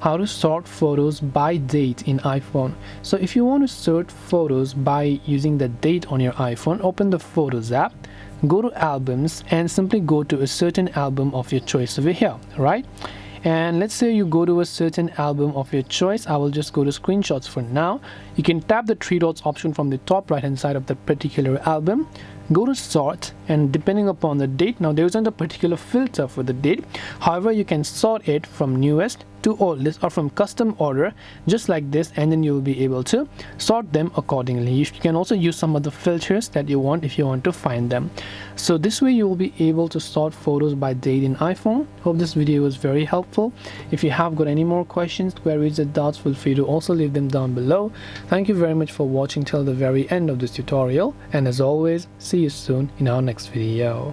how to sort photos by date in iPhone. So if you want to sort photos by using the date on your iPhone, open the Photos app, go to Albums, and simply go to a certain album of your choice over here, right? And let's say you go to a certain album of your choice. I will just go to Screenshots for now. You can tap the three dots option from the top right hand side of the particular album, go to Sort, and depending upon the date, now there isn't a particular filter for the date, however you can sort it from newest to oldest or from custom order, just like this, and then you'll be able to sort them accordingly. You can also use some of the filters that you want if you want to find them. So this way you will be able to sort photos by date in iPhone. Hope this video was very helpful. If you have got any more questions, queries, or doubts, feel free to also leave them down below. Thank you very much for watching till the very end of this tutorial, and as always, see you soon in our next video.